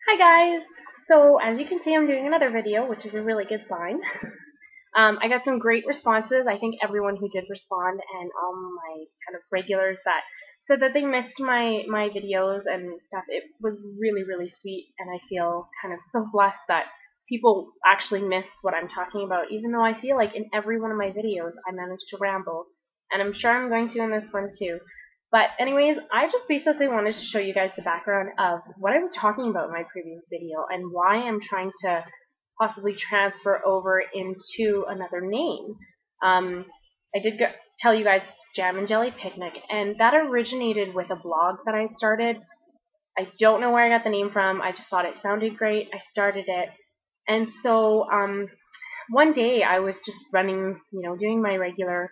Hi guys! So as you can see, I'm doing another video, which is a really good sign. I got some great responses. I think everyone who did respond and all my kind of regulars that said that they missed my videos and stuff, it was really, really sweet, and I feel kind of so blessed that people actually miss what I'm talking about, even though I feel like in every one of my videos I managed to ramble, and I'm sure I'm going to in this one too. But anyways, I just basically wanted to show you guys the background of what I was talking about in my previous video and why I'm trying to possibly transfer over into another name. I did tell you guys it's Jam and Jelly Picnic, and that originated with a blog that I started. I don't know where I got the name from. I just thought it sounded great. I started it. And so one day I was just running, doing my regular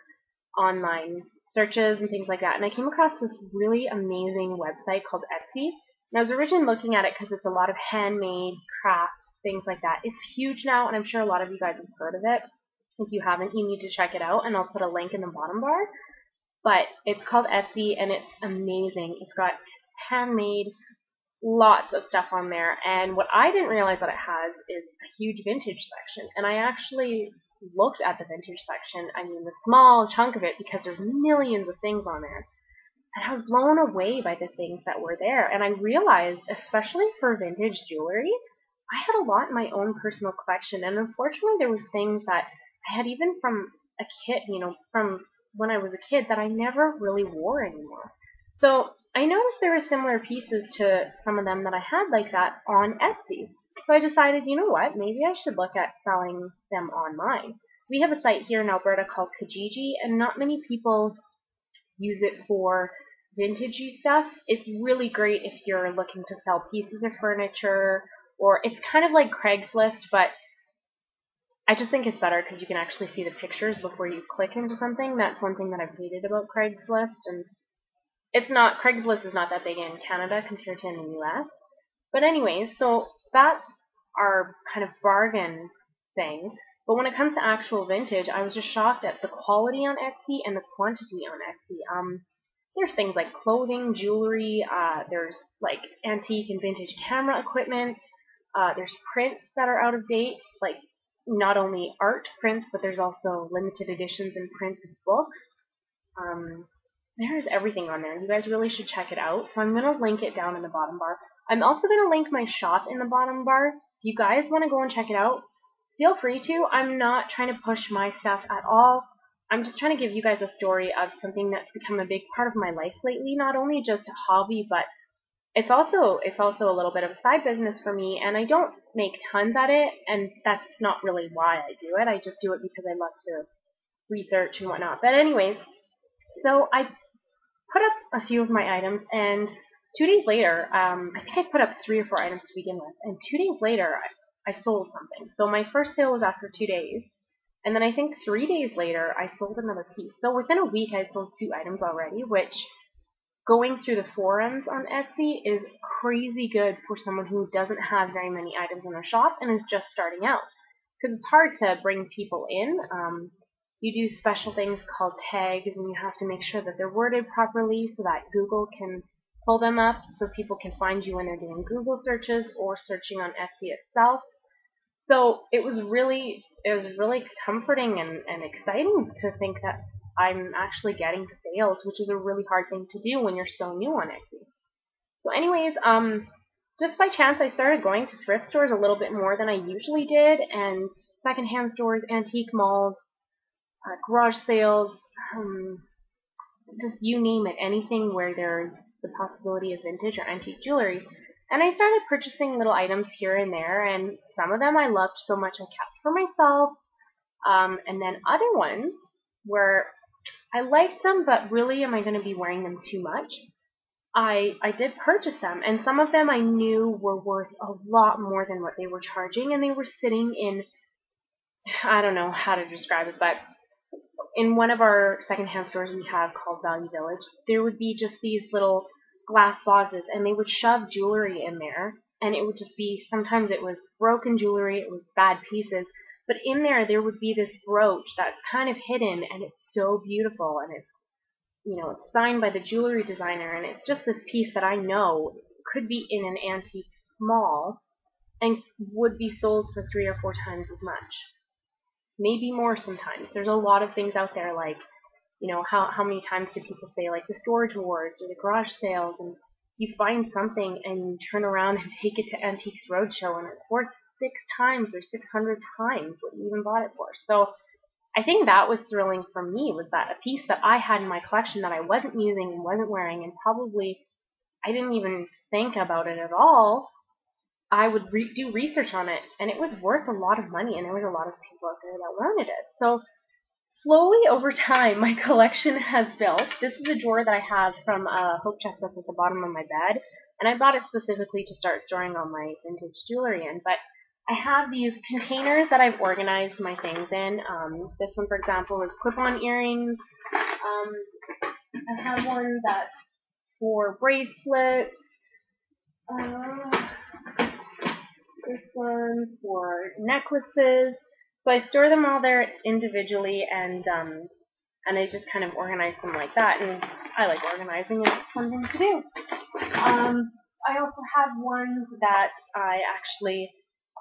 online searches and things like that, and I came across this really amazing website called Etsy. And I was originally looking at it because it's a lot of handmade crafts, things like that. It's huge now, and I'm sure a lot of you guys have heard of it. If you haven't, you need to check it out, and I'll put a link in the bottom bar. But it's called Etsy, and it's amazing. It's got handmade, lots of stuff on there, and what I didn't realize that it has is a huge vintage section, and I actually looked at the vintage section, I mean the small chunk of it, because there's millions of things on there, and I was blown away by the things that were there, and I realized, especially for vintage jewelry, I had a lot in my own personal collection, and unfortunately there was things that I had even from a kid, from when I was a kid, that I never really wore anymore. So I noticed there were similar pieces to some of them that I had like that on Etsy. So I decided, you know what, maybe I should look at selling them online. We have a site here in Alberta called Kijiji, and not many people use it for vintagey stuff. It's really great if you're looking to sell pieces of furniture, or it's kind of like Craigslist, but I just think it's better because you can actually see the pictures before you click into something. That's one thing that I've hated about Craigslist, and Craigslist is not that big in Canada compared to in the US. But anyways, so that's our kind of bargain thing. But when it comes to actual vintage, I was just shocked at the quality on Etsy and the quantity on Etsy. There's things like clothing, jewelry, there's like antique and vintage camera equipment, there's prints that are out of date, like not only art prints, but there's also limited editions and prints of books. There's everything on there. You guys really should check it out. So I'm going to link it down in the bottom bar. I'm also going to link my shop in the bottom bar. If you guys want to go and check it out, feel free to. I'm not trying to push my stuff at all. I'm just trying to give you guys a story of something that's become a big part of my life lately. Not only just a hobby, but it's also a little bit of a side business for me, and I don't make tons at it, and that's not really why I do it. I just do it because I love to research and whatnot. But anyways, so I put up a few of my items, and 2 days later, I think I put up 3 or 4 items to begin with, and 2 days later, I sold something. So my first sale was after 2 days, and then I think 3 days later, I sold another piece. So within a week, I sold 2 items already, which, going through the forums on Etsy, is crazy good for someone who doesn't have very many items in their shop and is just starting out. Because it's hard to bring people in. You do special things called tags, and you have to make sure that they're worded properly so that Google can pull them up, so people can find you when they're doing Google searches or searching on Etsy itself. So it was really comforting and exciting to think that I'm actually getting sales, which is a really hard thing to do when you're so new on Etsy. So anyways, just by chance, I started going to thrift stores a little bit more than I usually did, and secondhand stores, antique malls, garage sales, just you name it, anything where there's the possibility of vintage or antique jewelry. And I started purchasing little items here and there, and some of them I loved so much I kept for myself, and then other ones where I liked them, but really am I going to be wearing them too much? I did purchase them, and some of them I knew were worth a lot more than what they were charging, and they were sitting in, I don't know how to describe it, but in one of our secondhand stores we have called Value Village, there would be just these little glass vases, and they would shove jewelry in there, and it would just be, sometimes it was broken jewelry, it was bad pieces, but in there would be this brooch that's kind of hidden, and it's so beautiful, and it's signed by the jewelry designer, and it's just this piece that I know could be in an antique mall and would be sold for 3 or 4 times as much. Maybe more sometimes. There's a lot of things out there like, how many times do people say like the storage wars or the garage sales, and you find something and you turn around and take it to Antiques Roadshow and it's worth 6 times or 600 times what you even bought it for. So I think that was thrilling for me, was that a piece that I had in my collection that I wasn't using and wasn't wearing, and probably I didn't even think about it at all, I would do research on it, and it was worth a lot of money, and there was a lot of people out there that wanted it. So slowly over time, my collection has built. This is a drawer that I have from a hope chest that's at the bottom of my bed, and I bought it specifically to start storing all my vintage jewelry in. But I have these containers that I've organized my things in. This one, for example, is clip-on earrings. I have one that's for bracelets. This one's for necklaces. So I store them all there individually, and I just kind of organize them like that. And I like organizing, and it's fun thing to do. I also have ones that I actually,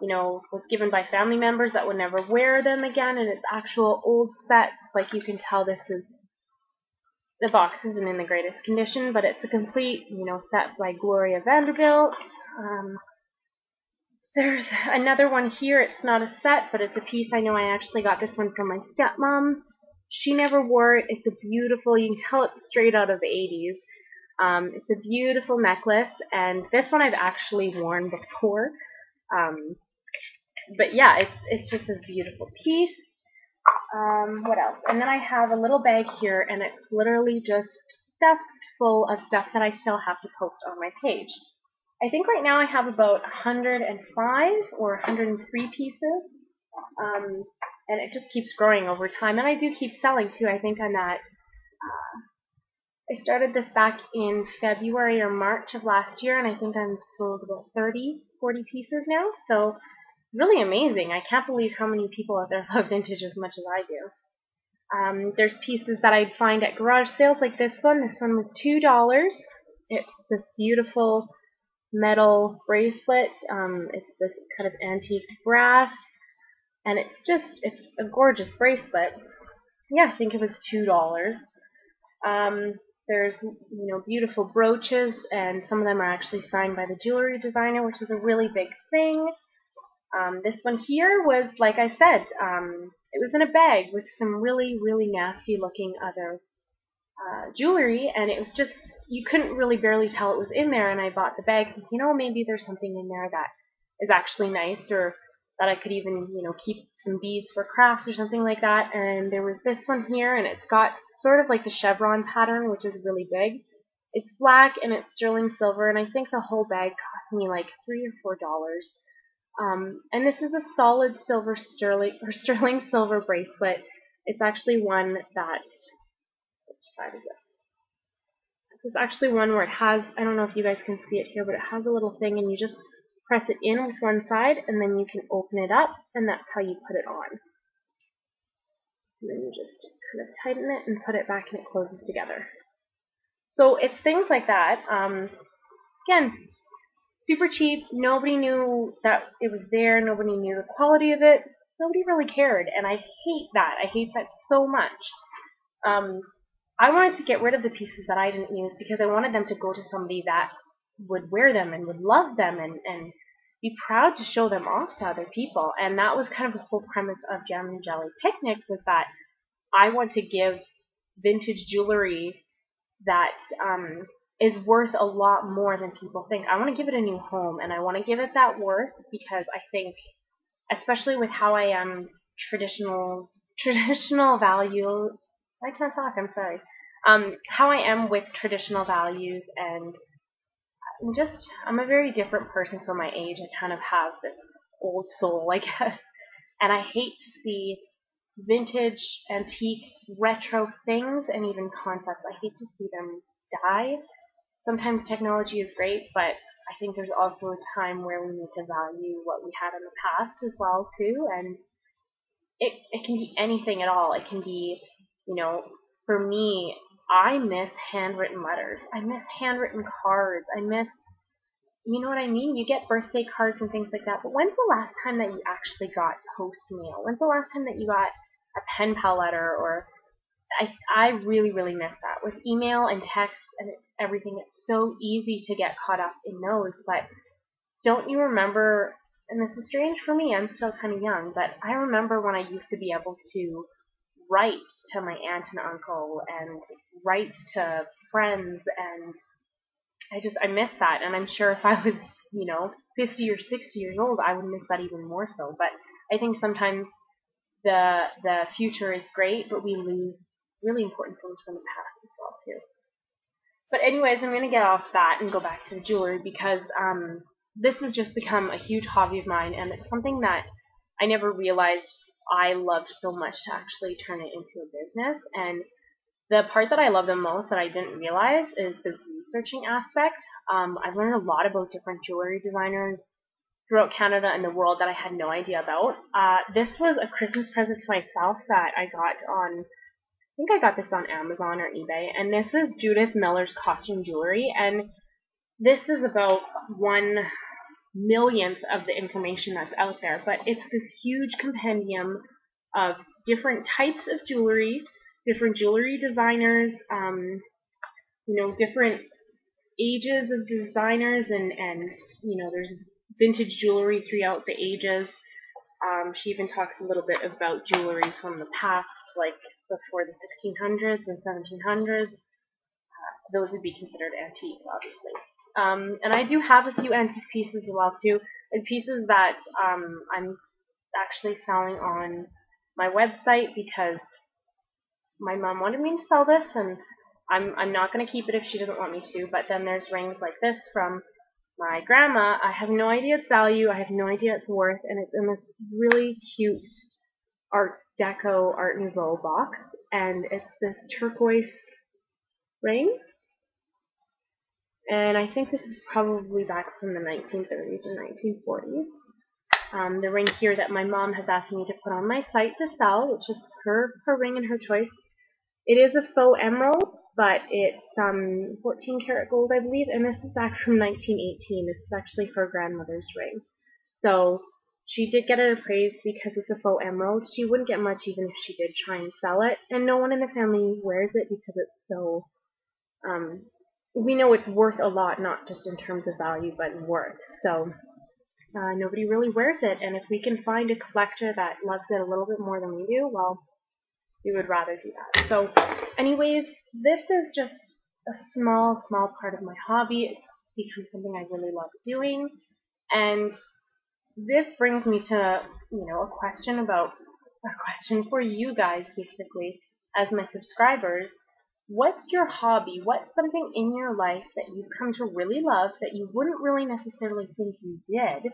was given by family members that would never wear them again, and it's actual old sets. Like you can tell, the box isn't in the greatest condition, but it's a complete, set by Gloria Vanderbilt. There's another one here. It's not a set, but it's a piece. I know I actually got this one from my stepmom. She never wore it. It's a beautiful, you can tell it's straight out of the 80s. It's a beautiful necklace, and this one I've actually worn before. But yeah, it's just this beautiful piece. What else? And then I have a little bag here, and it's literally just stuffed full of stuff that I still have to post on my page. I think right now I have about 105 or 103 pieces, and it just keeps growing over time. And I do keep selling too. I think I'm at, I started this back in February or March of last year, and I think I'm sold about 40 pieces now. So it's really amazing. I can't believe how many people out there love vintage as much as I do. There's pieces that I'd find at garage sales like this one. This one was $2. It's this beautiful metal bracelet. It's this kind of antique brass, and it's a gorgeous bracelet. Yeah, I think it was $2. There's beautiful brooches, and some of them are actually signed by the jewelry designer, which is a really big thing. This one here was, like I said, it was in a bag with some really, really nasty looking other jewelry, and it was just, you couldn't really barely tell it was in there, and I bought the bag thinking, maybe there's something in there that is actually nice, or that I could even, keep some beads for crafts or something like that. And there was this one here, and it's got sort of like the chevron pattern, which is really big. It's black, and it's sterling silver, and I think the whole bag cost me like $3 or $4. And this is a solid silver sterling silver bracelet. It's actually one that, which side is it? So it's actually one where it has, I don't know if you guys can see it here, but it has a little thing, and you just press it in with one side, and then you can open it up, and that's how you put it on. And then you just kind of tighten it and put it back, and it closes together. So it's things like that. Again, super cheap. Nobody knew that it was there. Nobody knew the quality of it. Nobody really cared, and I hate that. I hate that so much. I wanted to get rid of the pieces that I didn't use because I wanted them to go to somebody that would wear them and would love them and be proud to show them off to other people. And that was kind of the whole premise of Jam and Jelly Picnic, was that I want to give vintage jewelry that is worth a lot more than people think. I want to give it a new home, and I want to give it that worth because I think, especially with how I am traditional value. I can't talk, I'm sorry. How I am with traditional values, and I'm a very different person for my age. I kind of have this old soul, I guess. And I hate to see vintage, antique, retro things and even concepts. I hate to see them die. Sometimes technology is great, but I think there's also a time where we need to value what we had in the past as well, too. And it can be anything at all. It can be, for me, I miss handwritten letters. I miss handwritten cards. I miss you know what I mean? You get birthday cards and things like that, but when's the last time that you actually got post mail? When's the last time that you got a pen pal letter? Or I really, really miss that. With email and text and everything, it's so easy to get caught up in those, but don't you remember, and this is strange for me, I'm still kind of young, but I remember when I used to be able to write to my aunt and uncle and write to friends, and I miss that. And I'm sure if I was, 50 or 60 years old, I would miss that even more so. But I think sometimes the future is great, but we lose really important things from the past as well too. But anyways, I'm gonna get off that and go back to the jewelry because this has just become a huge hobby of mine, and it's something that I never realized I loved so much to actually turn it into a business. And the part that I love the most that I didn't realize is the researching aspect. I've learned a lot about different jewelry designers throughout Canada and the world that I had no idea about. This was a Christmas present to myself that I got on, I think I got this on Amazon or eBay, and this is Judith Miller's costume jewelry, and this is about 1/1,000,000th of the information that's out there, but it's this huge compendium of different types of jewelry, different jewelry designers, different ages of designers, and there's vintage jewelry throughout the ages. She even talks a little bit about jewelry from the past, like before the 1600s and 1700s. Those would be considered antiques, obviously. And I do have a few antique pieces as well too, and pieces that I'm actually selling on my website because my mom wanted me to sell this, and I'm not going to keep it if she doesn't want me to. But then there's rings like this from my grandma. I have no idea its value. I have no idea its worth, and it's in this really cute Art Deco, Art Nouveau box, and it's this turquoise ring. And I think this is probably back from the 1930s or 1940s. The ring here that my mom has asked me to put on my site to sell, which is her ring and her choice. It is a faux emerald, but it's 14 karat gold, I believe, and this is back from 1918. This is actually her grandmother's ring. So she did get it appraised because it's a faux emerald. She wouldn't get much even if she did try and sell it, and no one in the family wears it because it's so, we know it's worth a lot, not just in terms of value, but in worth. So nobody really wears it, and if we can find a collector that loves it a little bit more than we do, well, we would rather do that. So anyways, this is just a small part of my hobby. It's become something I really love doing, and this brings me to a question for you guys, basically, as my subscribers. What's your hobby? What's something in your life that you've come to really love that you wouldn't really necessarily think you did?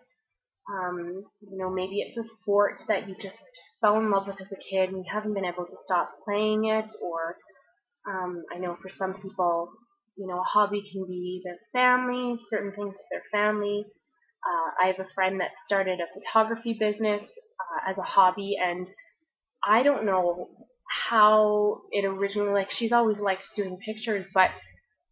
Maybe it's a sport that you just fell in love with as a kid and you haven't been able to stop playing it, or I know for some people, a hobby can be their family, certain things with their family. I have a friend that started a photography business as a hobby, and I don't know how it originally, she's always liked doing pictures, but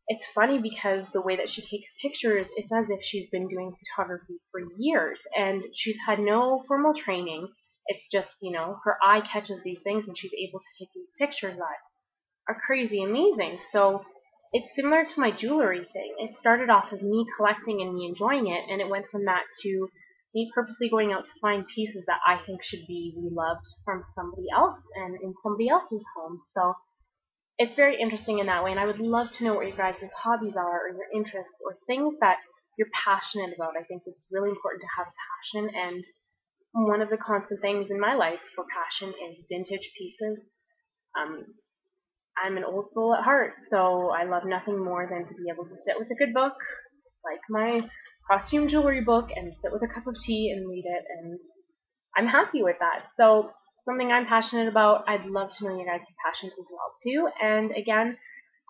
it's funny because the way that she takes pictures, it's as if she's been doing photography for years, and she's had no formal training. It's just, her eye catches these things, and she's able to take these pictures that are crazy amazing. So it's similar to my jewelry thing. It started off as me collecting and me enjoying it, and it went from that to me purposely going out to find pieces that I think should be reloved from somebody else and in somebody else's home. So it's very interesting in that way, and I would love to know what your guys' hobbies are, or your interests, or things that you're passionate about. I think it's really important to have passion, and one of the constant things in my life for passion is vintage pieces. I'm an old soul at heart, so I love nothing more than to be able to sit with a good book, like my costume jewelry book, and sit with a cup of tea and read it, and I'm happy with that. So something I'm passionate about. I'd love to know your guys' passions as well too. And again,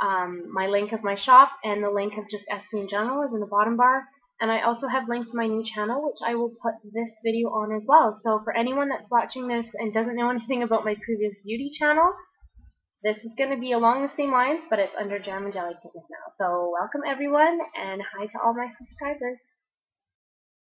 my link of my shop and the link of just Etsy in general is in the bottom bar. And I also have links to my new channel, which I will put this video on as well. So for anyone that's watching this and doesn't know anything about my previous beauty channel, this is going to be along the same lines, but it's under Jam and Jelly Fitness now. So welcome everyone, and hi to all my subscribers.